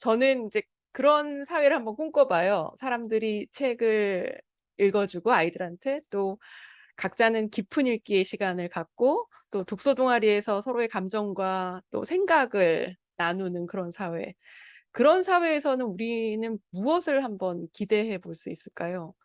저는 이제 그런 사회를 한번 꿈꿔봐요. 사람들이 책을 읽어주고 아이들한테 또 각자는 깊은 읽기의 시간을 갖고 또 독서 동아리에서 서로의 감정과 또 생각을 나누는 그런 사회. 그런 사회에서는 우리는 무엇을 한번 기대해 볼 수 있을까요?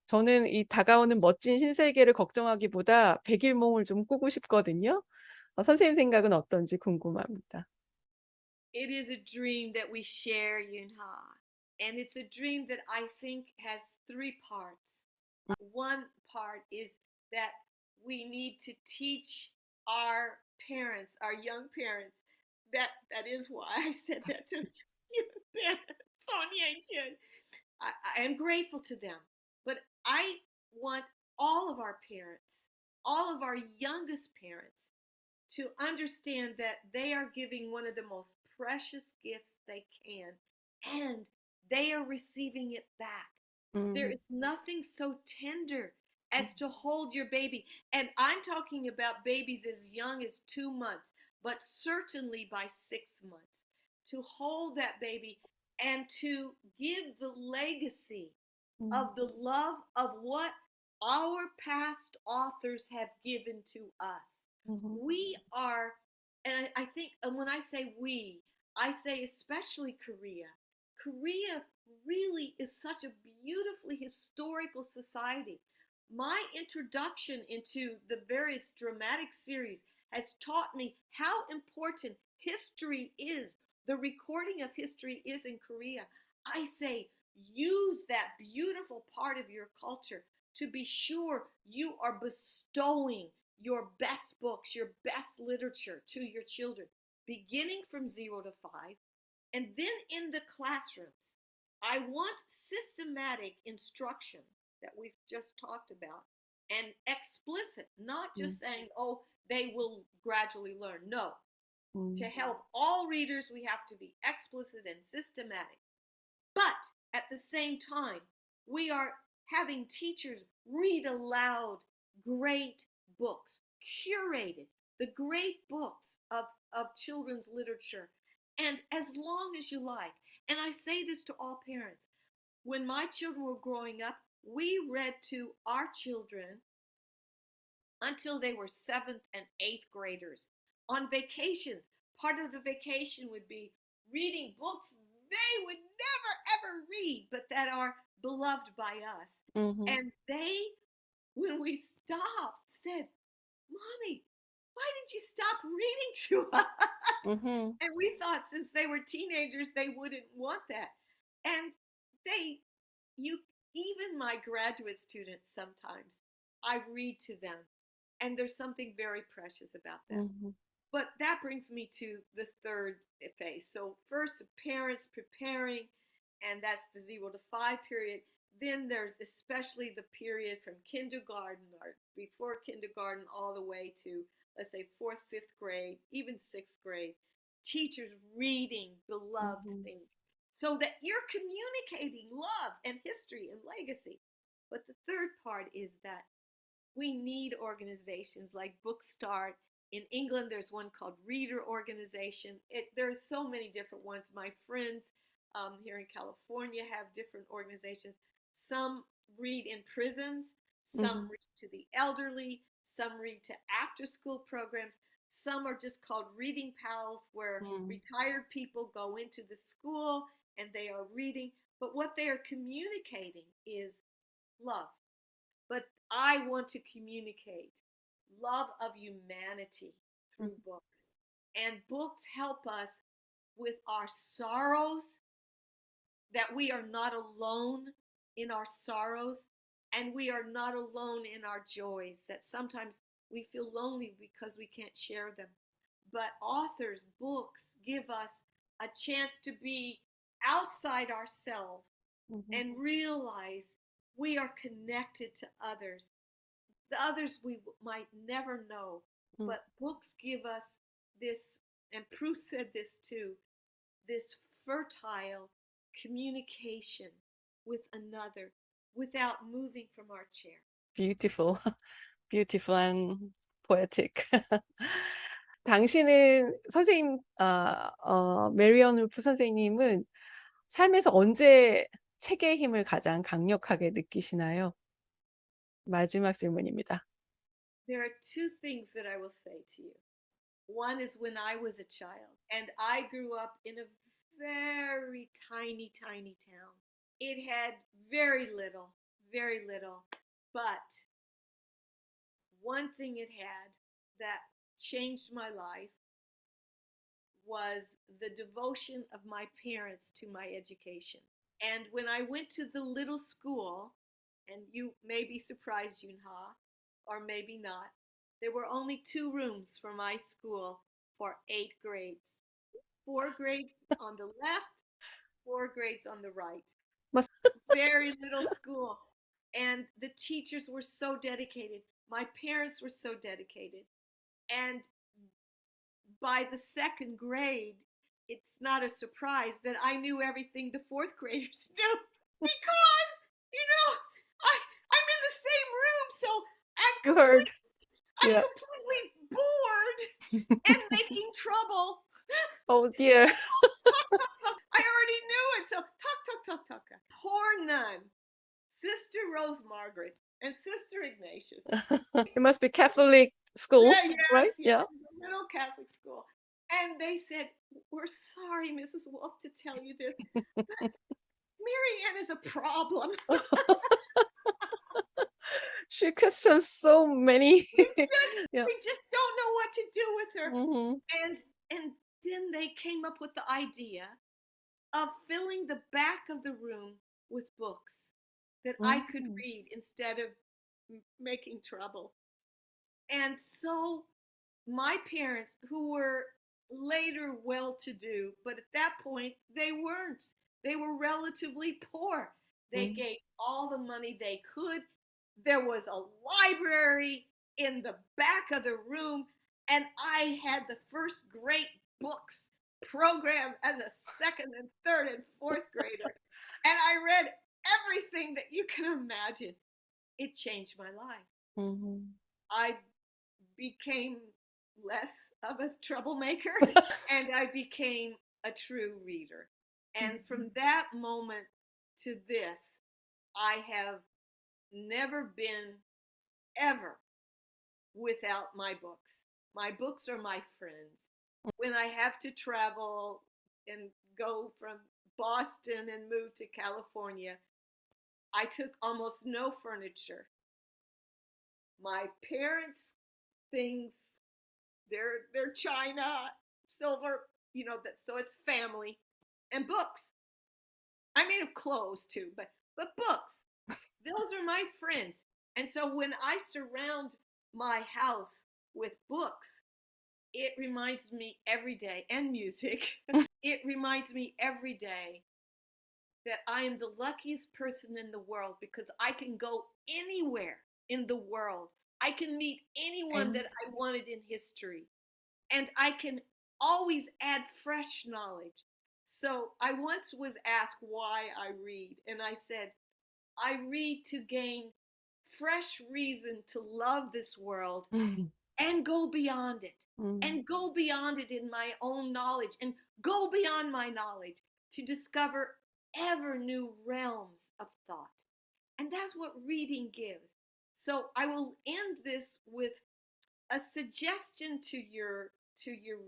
저는 이 다가오는 멋진 신세계를 걱정하기보다 백일몽을 좀 꾸고 싶거든요. 선생님 생각은 어떤지 궁금합니다. It is a dream that we share, Yunha. And it's a dream that I think has three parts. One part is that we need to teach our parents, our young parents, that is why I said that to you, Sonia and Jen. I am grateful to them, but I want all of our parents, all of our youngest parents, to understand that they are giving one of the most precious gifts they can, and they are receiving it back. There 음. is nothing so tender as to hold your baby. And I'm talking about babies as young as 2 months, but certainly by 6 months. To hold that baby and to give the legacy 음. of the love of what our past authors have given to us. 음. We are, and I think, and when I say we, I say especially Korea. Korea really is such a beautifully historical society. My introduction into the various dramatic series has taught me how important history is, the recording of history is in Korea. I say, use that beautiful part of your culture to be sure you are bestowing your best books, your best literature to your children, beginning from 0 to 5. And then in the classrooms, I want systematic instruction that we've just talked about and explicit, not 음. just saying, oh, they will gradually learn. No, to 음. help all readers, we have to be explicit and systematic. But at the same time, we are having teachers read aloud great books, curated, the great books of children's literature, and as long as you like. And I say this to all parents. When my children were growing up, we read to our children until they were seventh and eighth graders. On vacations, part of the vacation would be reading books they would never ever read, but that are beloved by us. 음. And they, when we stopped, said, Mommy, why did you stop reading to us? 음. And we thought since they were teenagers, they wouldn't want that. And they, you, even my graduate students sometimes, I read to them. And there's something very precious about that. 음. But that brings me to the third phase. So, first, parents preparing, and that's the 0 to 5 period. Then there's especially the period from kindergarten or before kindergarten all the way to, let's say, fourth, fifth grade, even sixth grade. Teachers reading beloved 음. things so that you're communicating love and history and legacy. But the third part is that we need organizations like Bookstart. In England, there's one called Reader Organization. There are so many different ones. My friends here in California have different organizations. Some read in prisons, some 음. read to the elderly, some read to after school programs. Some are just called reading pals, where 음. retired people go into the school and they are reading. But what they are communicating is love. But I want to communicate love of humanity 음. through books. And books help us with our sorrows, that we are not alone in our sorrows, and we are not alone in our joys, that sometimes we feel lonely because we can't share them. But authors, books give us a chance to be outside ourselves 음. and realize we are connected to others, the others we might never know. 음. But books give us this, and Prue said this too, this fertile communication with another without moving from our chair. Beautiful. Beautiful and poetic. 당신은 선생님 메리언 울프 선생님은 삶에서 언제 책의 힘을 가장 강력하게 느끼시나요? 마지막 질문입니다. There are two things that I will say to you. One is when I was a child, and I grew up in a very tiny, tiny town. It had very little, but one thing it had that changed my life was the devotion of my parents to my education. And when I went to the little school, and you may be surprised, Yunha, or maybe not, there were only 2 rooms for my school for 8 grades. 4 grades on the left, 4 grades on the right. 맞 Very little school. And the teachers were so dedicated. My parents were so dedicated. And by the 2nd grade, it's not a surprise that I knew everything the 4th graders knew because, you know, I'm in the same room, so I'm heard. completely, I'm Yeah. completely bored and making trouble. Oh dear. I already knew it. So talk. Poor nun, Sister Rose Margaret, and Sister Ignatius. It must be Catholic school, Yeah, right? yes, Yeah. it was a little Catholic school. And they said, "We're sorry, Mrs. Wolf, to tell you this, but Mary Ann is a problem. She questions so many. Yeah. We just don't know what to do with her." Mhm. And then they came up with the idea of filling the back of the room with books that I could Mm. read instead of making trouble. And so my parents, who were later well to do, but at that point they weren't, they were relatively poor. They 음. gave all the money they could. There was a library in the back of the room, and I had the first great books program as a 2nd and 3rd and 4th grader. And I read everything that you can imagine. It changed my life. Mhm. I became less of a troublemaker and I became a true reader. And from Mhm. that moment to this, I have never been ever without my books. My books are my friends. When I have to travel and go from Boston and move to California, I took almost no furniture. My parents' things, their china, silver, so it's family, and books. I mean, of clothes too, but books. Those are my friends. And so when I surround my house with books, it reminds me every day, and music. It reminds me every day that I am the luckiest person in the world because I can go anywhere in the world. I can meet anyone that And I wanted in history, and I can always add fresh knowledge. So I once was asked why I read, and I said, I read to gain fresh reason to love this world Mhm. and go beyond it, 음. and go beyond it in my own knowledge, and go beyond my knowledge to discover ever new realms of thought. And that's what reading gives. So I will end this with a suggestion to your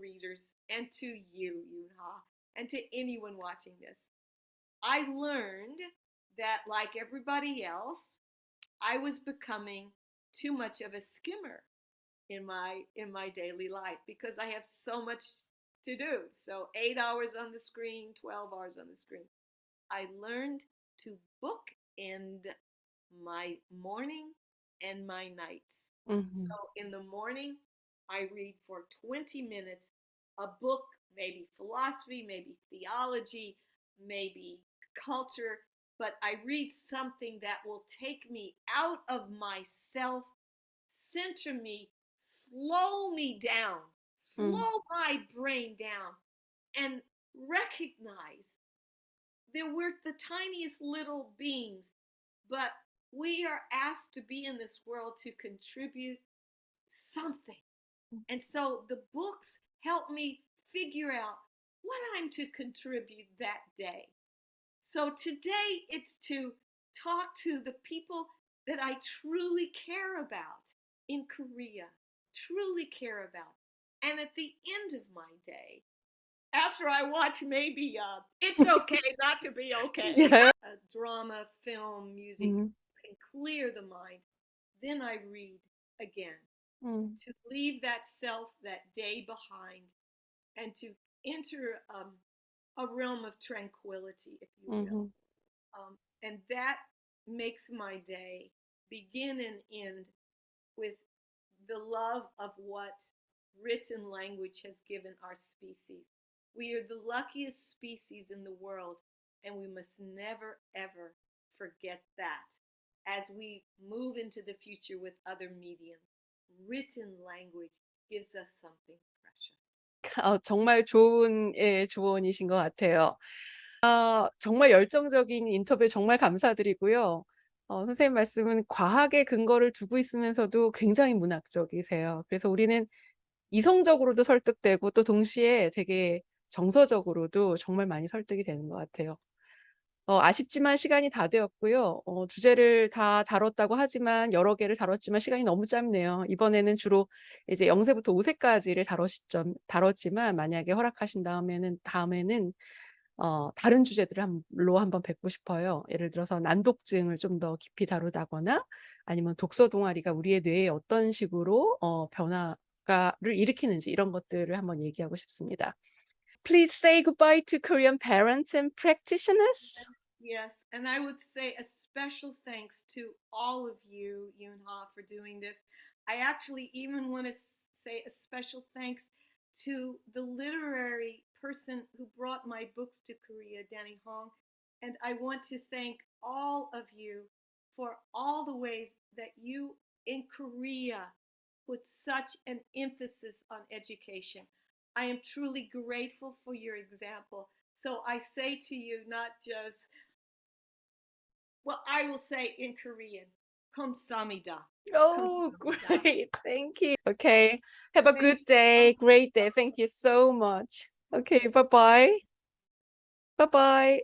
readers and to you, Yunha, and to anyone watching this. I learned that, like everybody else, I was becoming too much of a skimmer in my daily life because I have so much to do. So 8 hours on the screen, 12 hours on the screen. I learned to bookend my morning and my nights. So Mhm. in the morning, I read for 20 minutes a book, maybe philosophy, maybe theology, maybe culture, but I read something that will take me out of myself, center me, slow me down, 음. slow my brain down, and recognize that we're the tiniest little beings, but we are asked to be in this world to contribute something. And so the books help me figure out what I'm to contribute that day. So today it's to talk to the people that I truly care about in Korea, truly care about. And at the end of my day, after I watch maybe It's Okay Not to Be Okay, Yeah. a drama, film, music 음. can clear the mind, then I read again 음. to leave that self, that day behind, and to enter a realm of tranquility, if you will. 음음. And that makes my day begin and end with the love of what written language has given our species. We are the luckiest species in the world, and we must never, ever forget that as we move into the future with other mediums. Written language gives us something precious. 정말 좋은 조언이신 것 같아요. 정말 열정적인 인터뷰 정말 감사드리고요. 선생님 말씀은 과학의 근거를 두고 있으면서도 굉장히 문학적이세요. 그래서 우리는 이성적으로도 설득되고 또 동시에 되게 정서적으로도 정말 많이 설득이 되는 것 같아요. 아쉽지만 시간이 다 되었고요. 주제를 다 다뤘다고 하지만 여러 개를 다뤘지만 시간이 너무 짧네요. 이번에는 주로 이제 0 세부터 5 세까지를 다뤘지만 만약에 허락하신 다음에는 다른 주제들을 한번 뵙고 싶어요. 예를 들어서 난독증을 좀 더 깊이 다루다거나 아니면 독서 동아리가 우리의 뇌에 어떤 식으로 변화를 일으키는지 이런 것들을 한번 얘기하고 싶습니다. Please say goodbye to Korean parents and practitioners. Yes, and I would say a special thanks to all of you, Yoonha, for doing this. I actually even want to say a special thanks to the literary person who brought my books to Korea, Danny Hong. And I want to thank all of you for all the ways that you in Korea put such an emphasis on education. I am truly grateful for your example. So I say to you, not just, well, I will say in Korean, 감사합니다. Oh, 감사합니다. great. Thank you. Okay. Have a Thank good you. day. Great day. Thank you so much. Okay. Bye-bye. Bye-bye.